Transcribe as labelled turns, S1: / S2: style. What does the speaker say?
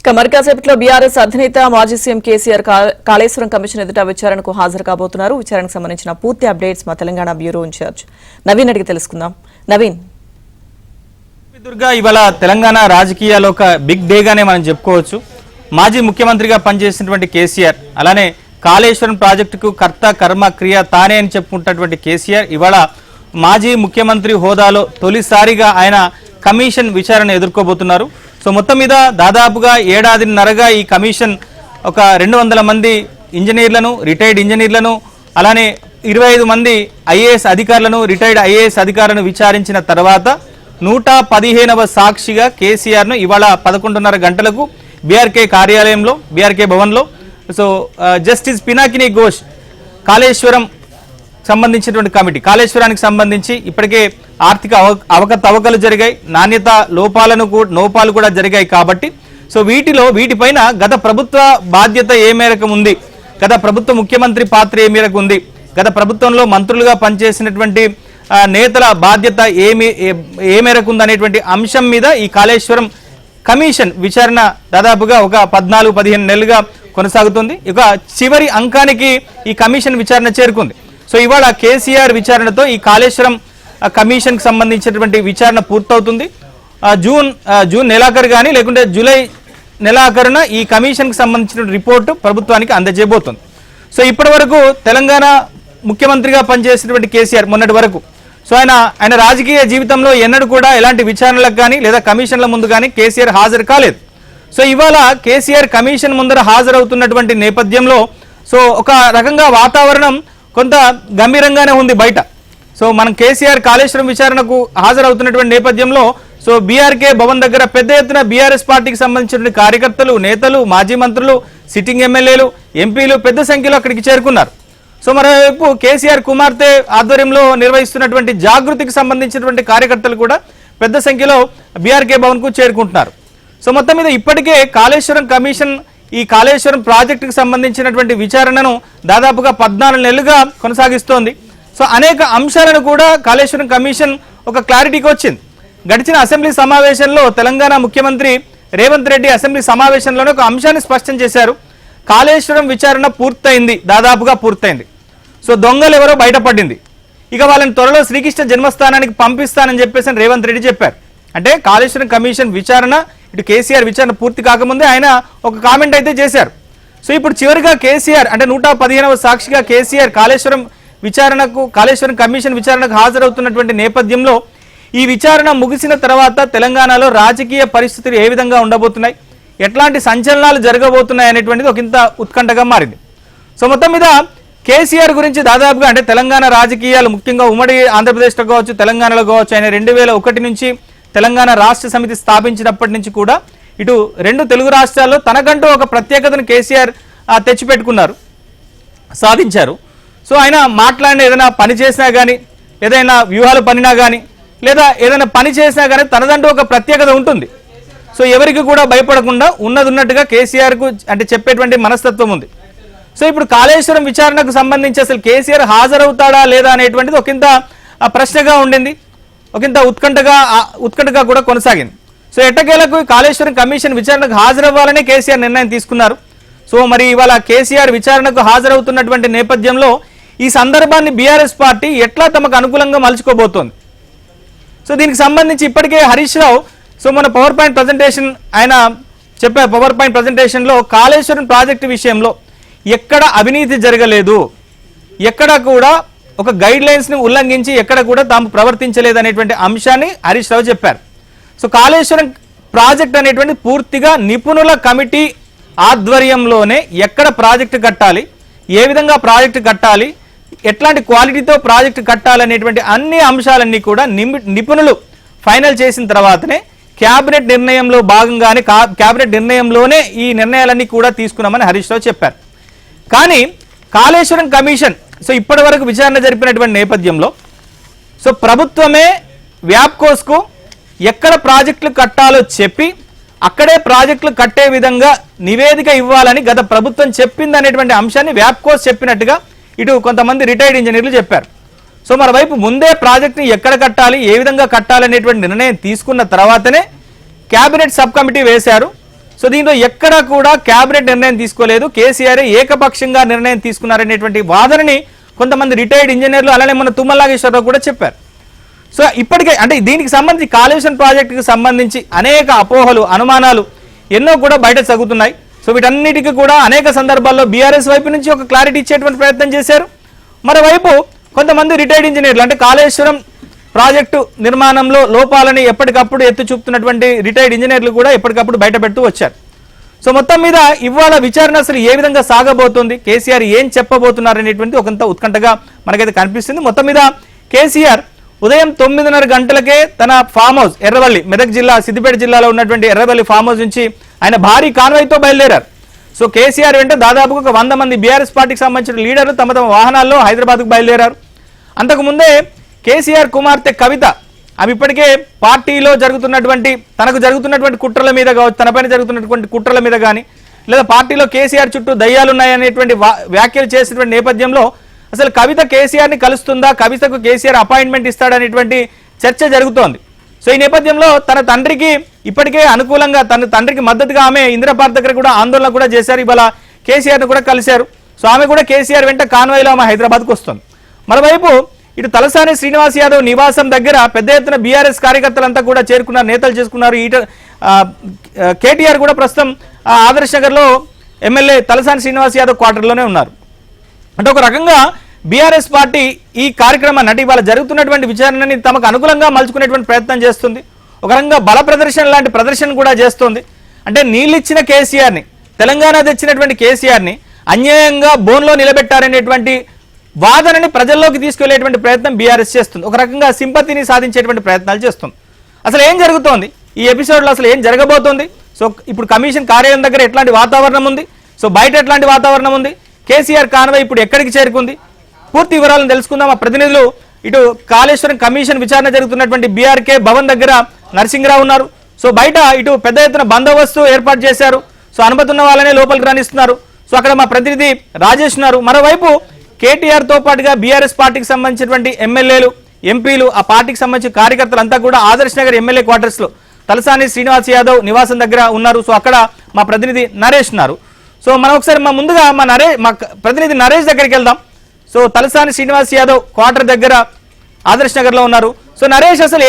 S1: మరికాసేపట్లో BRS అధినేత మాజీ CM KCR Kaleshwaram commission ఎదుట విచారణకు హాజరు కాబోతున్నారు. విచారణకు సంబంధించిన పూర్తి అప్డేట్స్ మా తెలంగాణ బ్యూరో ఇన్ఛార్జ్ నవీన్ అడిగి తెలుసుకుందాం. నవీన్,
S2: దుర్గా, ఇవాళ తెలంగాణ రాజకీయాల్లో ఒక బిగ్ డేగానే మనం చెప్పుకోవచ్చు. మాజీ ముఖ్యమంత్రిగా పనిచేసినటువంటి కేసీఆర్, అలానే కాళేశ్వరం ప్రాజెక్టుకు కర్త కర్మ క్రియ తానే అని చెప్పుకుంటున్నటువంటి కేసీఆర్ ఇవాళ మాజీ ముఖ్యమంత్రి హోదాలో తొలిసారిగా ఆయన కమిషన్ విచారణ ఎదుర్కోబోతున్నారు. సో మొత్తం మీద దాదాపుగా ఏడాదిన్నరగా ఈ కమిషన్ ఒక 200 మంది ఇంజనీర్లను, రిటైర్డ్ ఇంజనీర్లను, అలానే 25 మంది ఐఏఎస్ అధికారులను, రిటైర్డ్ ఐఏఎస్ అధికారులను విచారించిన తర్వాత 115వ సాక్షిగా కేసీఆర్ను ఇవాళ 11:30 గంటలకు బీఆర్కే కార్యాలయంలో, బీఆర్కే భవన్లో సో జస్టిస్ పినాకిని ఘోష్ కాళేశ్వరం సంబంధించినటువంటి కమిటీ, కాళేశ్వరానికి సంబంధించి ఇప్పటికే ఆర్థిక అవకతవకలు జరిగాయి, నాణ్యత లోపాలు కూడా జరిగాయి. కాబట్టి సో వీటిపైన గత ప్రభుత్వ బాధ్యత ఏ మేరకు ఉంది, గత ప్రభుత్వ ముఖ్యమంత్రి పాత్ర ఏ మేరకు ఉంది, గత ప్రభుత్వంలో మంత్రులుగా పనిచేసినటువంటి నేతల బాధ్యత ఏ మేరకు ఉంది అనేటువంటి అంశం మీద ఈ కాళేశ్వరం కమిషన్ విచారణ దాదాపుగా ఒక 14-15 నెలలుగా కొనసాగుతుంది. ఇక చివరి అంకానికి ఈ కమిషన్ విచారణ చేరుకుంది. సో ఇవాళ కేసీఆర్ విచారణతో ఈ కాళేశ్వరం కమిషన్కి సంబంధించినటువంటి విచారణ పూర్తవుతుంది. జూన్ నెలాఖరు కానీ లేకుంటే జూలై నెలాఖరున ఈ కమిషన్కి సంబంధించిన రిపోర్టు ప్రభుత్వానికి అందజేయబోతుంది. సో ఇప్పటి వరకు తెలంగాణ ముఖ్యమంత్రిగా పనిచేసినటువంటి కేసీఆర్ మొన్నటి వరకు సో ఆయన రాజకీయ జీవితంలో ఎన్నడూ కూడా ఎలాంటి విచారణలకు కానీ లేదా కమిషన్ల ముందు కానీ కేసీఆర్ హాజరు కాలేదు. సో ఇవాళ కేసీఆర్ కమిషన్ ముందర హాజరవుతున్నటువంటి నేపథ్యంలో సో ఒక రకంగా వాతావరణం కొంత గంభీరంగానే ఉంది బయట. సో మనం కేసీఆర్ కాళేశ్వరం విచారణకు హాజరవుతున్నటువంటి నేపథ్యంలో సో బీఆర్కే భవన్ దగ్గర పెద్ద ఎత్తున బీఆర్ఎస్ పార్టీకి సంబంధించిన కార్యకర్తలు, నేతలు, మాజీ మంత్రులు, సిట్టింగ్ ఎమ్మెల్యేలు, ఎంపీలు పెద్ద సంఖ్యలో అక్కడికి చేరుకున్నారు. సో మరోవైపు కేసీఆర్ కుమార్తె ఆధ్వర్యంలో నిర్వహిస్తున్నటువంటి జాగృతికి సంబంధించినటువంటి కార్యకర్తలు కూడా పెద్ద సంఖ్యలో బీఆర్కే భవన్కు చేరుకుంటున్నారు. సో మొత్తం మీద ఇప్పటికే కాళేశ్వరం కమిషన్ ఈ కాళేశ్వరం ప్రాజెక్టుకు సంబంధించినటువంటి విచారణను దాదాపుగా 14 నెలలుగా కొనసాగిస్తోంది. సో అనేక అంశాలను కూడా కాళేశ్వరం కమిషన్ ఒక క్లారిటీకి వచ్చింది. గడిచిన అసెంబ్లీ సమావేశంలో తెలంగాణ ముఖ్యమంత్రి రేవంత్ రెడ్డి అసెంబ్లీ సమావేశంలోనే ఒక అంశాన్ని స్పష్టం చేశారు. కాళేశ్వరం విచారణ పూర్తయింది, దాదాపుగా పూర్తయింది. సో దొంగలు ఎవరో బయటపడింది, ఇక వాళ్ళని త్వరలో శ్రీకృష్ణ జన్మస్థానానికి పంపిస్తానని చెప్పేసి రేవంత్ రెడ్డి చెప్పారు. అంటే కాళేశ్వరం కమిషన్ విచారణ, ఇటు కేసీఆర్ విచారణ పూర్తి కాకముందే ఆయన ఒక కామెంట్ అయితే చేశారు. సో ఇప్పుడు చివరిగా కేసీఆర్ అంటే 115వ సాక్షిగా కేసీఆర్ కాళేశ్వరం కమిషన్ విచారణకు హాజరవుతున్నటువంటి నేపథ్యంలో ఈ విచారణ ముగిసిన తర్వాత తెలంగాణలో రాజకీయ పరిస్థితులు ఏ విధంగా ఉండబోతున్నాయి, ఎట్లాంటి సంచలనాలు జరగబోతున్నాయి అనేటువంటిది ఒకంత ఉత్కంఠగా మారింది. సో మొత్తం మీద కేసీఆర్ గురించి దాదాపుగా అంటే తెలంగాణ రాజకీయాలు ముఖ్యంగా ఉమ్మడి ఆంధ్రప్రదేశ్లో కావచ్చు, తెలంగాణలో కావచ్చు, ఆయన 2001 నుంచి తెలంగాణ రాష్ట్ర సమితి స్థాపించినప్పటి నుంచి కూడా ఇటు 2 తెలుగు రాష్ట్రాల్లో తనకంటూ ఒక ప్రత్యేకతను కేసీఆర్ తెచ్చిపెట్టుకున్నారు, సాధించారు. సో ఆయన మాట్లాడిన ఏదైనా పని చేసినా కానీ, ఏదైనా వ్యూహాలు పనినా కానీ, లేదా ఏదైనా పని చేసినా కానీ తనదంటూ ఒక ప్రత్యేకత ఉంటుంది. సో ఎవరికి కూడా భయపడకుండా ఉన్నట్టుగా కేసీఆర్కు అంటే చెప్పేటువంటి మనస్తత్వం ఉంది. సో ఇప్పుడు కాళేశ్వరం విచారణకు సంబంధించి అసలు కేసీఆర్ హాజరవుతాడా లేదా అనేటువంటిది ఒకంత ప్రశ్నగా ఉండింది, ఒకంత ఉత్కంఠగా కూడా కొనసాగింది. సో ఎట్టకేలకు కాళేశ్వరం కమిషన్ విచారణకు హాజరవ్వాలని కేసీఆర్ నిర్ణయం తీసుకున్నారు. సో మరి ఇవాళ కేసీఆర్ విచారణకు హాజరవుతున్నటువంటి నేపథ్యంలో ఈ సందర్భాన్ని బీఆర్ఎస్ పార్టీ ఎట్లా తమకు అనుకూలంగా మలుచుకోబోతోంది. సో దీనికి సంబంధించి ఇప్పటికే హరీష్ రావు సో మన పవర్ పాయింట్ ప్రజెంటేషన్లో కాళేశ్వరం ప్రాజెక్టు విషయంలో ఎక్కడ అవినీతి జరగలేదు, ఎక్కడ కూడా ఒక గైడ్ లైన్స్ని ఉల్లంఘించి ఎక్కడ కూడా తాము ప్రవర్తించలేదు అనేటువంటి అంశాన్ని హరీష్ రావు చెప్పారు. సో కాళేశ్వరం ప్రాజెక్ట్ అనేటువంటి పూర్తిగా నిపుణుల కమిటీ ఆధ్వర్యంలోనే ఎక్కడ ప్రాజెక్టు కట్టాలి, ఏ విధంగా ప్రాజెక్టు కట్టాలి, ఎట్లాంటి క్వాలిటీతో ప్రాజెక్టు కట్టాలనేటువంటి అన్ని అంశాలన్నీ కూడా నిపుణులు ఫైనల్ చేసిన తర్వాతనే క్యాబినెట్ నిర్ణయంలో భాగంగానే క్యాబినెట్ నిర్ణయంలోనే ఈ నిర్ణయాలన్నీ కూడా తీసుకున్నామని హరీష్ రావు చెప్పారు. కానీ కాళేశ్వరం కమిషన్ సో ఇప్పటి వరకు విచారణ జరిపినటువంటి నేపథ్యంలో సో ప్రభుత్వమే వ్యాప్కోస్కు ఎక్కడ ప్రాజెక్టులు కట్టాలో చెప్పి అక్కడే ప్రాజెక్టులు కట్టే విధంగా నివేదిక ఇవ్వాలని గత ప్రభుత్వం చెప్పింది అనేటువంటి అంశాన్ని వ్యాప్కోస్ చెప్పినట్టుగా ఇటు కొంతమంది రిటైర్డ్ ఇంజనీర్లు చెప్పారు. సో మరోవైపు ముందే ప్రాజెక్ట్ని ఎక్కడ కట్టాలి, ఏ విధంగా కట్టాలనేటువంటి నిర్ణయం తీసుకున్న తర్వాతనే క్యాబినెట్ సబ్ కమిటీ వేశారు. సో దీంట్లో ఎక్కడా కూడా కేబినెట్ నిర్ణయం తీసుకోలేదు, కేసీఆర్ ఏకపక్షంగా నిర్ణయం తీసుకున్నారనేటువంటి వాదనని కొంతమంది రిటైర్డ్ ఇంజనీర్లు అలానే మన తుమ్మల నాగేశ్వరరావు కూడా చెప్పారు. సో ఇప్పటికే అంటే దీనికి సంబంధించి కాళేశ్వరం ప్రాజెక్టుకి సంబంధించి అనేక అపోహలు అనుమానాలు ఎన్నో కూడా బయట సాగుతున్నాయి. సో వీటన్నిటికీ కూడా అనేక సందర్భాల్లో బీఆర్ఎస్ వైపు నుంచి ఒక క్లారిటీ ఇచ్చేటువంటి ప్రయత్నం చేశారు. మరోవైపు కొంతమంది రిటైర్డ్ ఇంజనీర్లు అంటే కాళేశ్వరం ప్రాజెక్టు నిర్మాణంలో లోపాలని ఎప్పటికప్పుడు ఎత్తి చూపుతున్నటువంటి రిటైర్డ్ ఇంజనీర్లు కూడా ఎప్పటికప్పుడు బయట పెడుతూ వచ్చారు. సో మొత్తం మీద ఇవాళ విచారణ అసలు ఏ విధంగా సాగబోతుంది, కేసీఆర్ ఏం చెప్పబోతున్నారు అనేటువంటి ఒకంత ఉత్కంఠగా మనకైతే కనిపిస్తుంది. మొత్తం మీద కేసీఆర్ ఉదయం 9:30 గంటలకే తన ఫామ్ హౌస్ ఎర్రవల్లి, మెదక్ జిల్లా సిద్దిపేట జిల్లాలో ఉన్నటువంటి ఎర్రవల్లి ఫామ్ హౌస్ నుంచి ఆయన భారీ కాన్వాయ్తో బయలుదేరారు. సో కేసీఆర్ వెంట దాదాపుగా ఒక 100 మంది బీఆర్ఎస్ పార్టీకి సంబంధించిన లీడర్లు తమ తమ వాహనాల్లో హైదరాబాద్కు బయలుదేరారు. అంతకుముందే కేసీఆర్ కుమార్తె కవిత ఆమె ఇప్పటికే పార్టీలో తనకు జరుగుతున్నటువంటి కుట్రల మీద కావచ్చు, తనపైన జరుగుతున్నటువంటి కుట్రల మీద కానీ లేదా పార్టీలో కేసీఆర్ చుట్టూ దయ్యాలున్నాయనేటువంటి వ్యాఖ్యలు చేసినటువంటి నేపథ్యంలో అసలు కవిత కేసీఆర్ని కలుస్తుందా, కవితకు కేసీఆర్ అపాయింట్మెంట్ ఇస్తాడనేటువంటి చర్చ జరుగుతోంది. సో ఈ నేపథ్యంలో తన తండ్రికి ఇప్పటికే అనుకూలంగా తన తండ్రికి మద్దతుగా ఆమె ఇందిరాపార్క్ దగ్గర కూడా ఆందోళన కూడా చేశారు. ఇవాళ కేసీఆర్ను కూడా కలిశారు. సో ఆమె కూడా కేసీఆర్ వెంట కాన్వాయ్లో ఆమె హైదరాబాద్కు వస్తుంది. మరోవైపు ఇటు తలసాని శ్రీనివాస్ యాదవ్ నివాసం దగ్గర పెద్ద ఎత్తున బీఆర్ఎస్ కార్యకర్తలంతా కూడా చేరుకున్నారు, నేతలు చేసుకున్నారు. కేటీఆర్ కూడా ప్రస్తుతం ఆదర్శ్ నగర్లో ఎమ్మెల్యే తలసాని శ్రీనివాస్ యాదవ్ క్వార్టర్లోనే ఉన్నారు. అంటే ఒక రకంగా బీఆర్ఎస్ పార్టీ ఈ కార్యక్రమాన్ని అంటే ఇవాళ జరుగుతున్నటువంటి విచారణని తమకు అనుకూలంగా మలుచుకునేటువంటి ప్రయత్నం చేస్తుంది. ఒక రకంగా బల ప్రదర్శన లాంటి ప్రదర్శన కూడా చేస్తుంది. అంటే నీళ్ళిచ్చిన కేసీఆర్ని, తెలంగాణ తెచ్చినటువంటి కేసీఆర్ని అన్యాయంగా బోన్లో నిలబెట్టారనేటువంటి వాదనని ప్రజల్లోకి తీసుకెళ్లేటువంటి ప్రయత్నం బీఆర్ఎస్ చేస్తుంది. ఒక రకంగా సింపతిని సాధించేటువంటి ప్రయత్నాలు చేస్తుంది. అసలు ఏం జరుగుతోంది ఈ ఎపిసోడ్లో, అసలు ఏం జరగబోతోంది? సో ఇప్పుడు కమిషన్ కార్యాలయం దగ్గర ఎట్లాంటి వాతావరణం ఉంది, సో బయట ఎట్లాంటి వాతావరణం ఉంది, కేసీఆర్ కాన్వాయ్ ఇప్పుడు ఎక్కడికి చేరుకుంది, పూర్తి వివరాలను తెలుసుకుందాం. ఆ ప్రతినిధులు ఇటు కాళేశ్వరం కమిషన్ విచారణ జరుగుతున్నటువంటి బీఆర్కే భవన్ దగ్గర నరసింహరావు ఉన్నారు. సో బయట ఇటు పెద్ద ఎత్తున బందోబస్తు ఏర్పాటు చేశారు. సో అనుమతి ఉన్న వాళ్ళనే లోపలికి రాణిస్తున్నారు. సో అక్కడ మా ప్రతినిధి రాజేష్ ఉన్నారు. మరోవైపు కేటీఆర్ తో పాటుగా బీఆర్ఎస్ పార్టీకి సంబంధించినటువంటి ఎమ్మెల్యేలు, ఎంపీలు, ఆ పార్టీకి సంబంధించిన కార్యకర్తలంతా కూడా ఆదర్శ్ నగర్ ఎమ్మెల్యే క్వార్టర్స్ లో తలసాని శ్రీనివాస్ యాదవ్ నివాసం దగ్గర ఉన్నారు. సో అక్కడ మా ప్రతినిధి నరేష్ ఉన్నారు. సో మనం ఒకసారి ముందుగా మా ప్రతినిధి నరేష్ దగ్గరికి వెళ్దాం. సో తలసాని శ్రీనివాస్ యాదవ్ క్వార్టర్ దగ్గర ఆదర్శ్ నగర్ లో ఉన్నారు. సో నరేష్, అసలు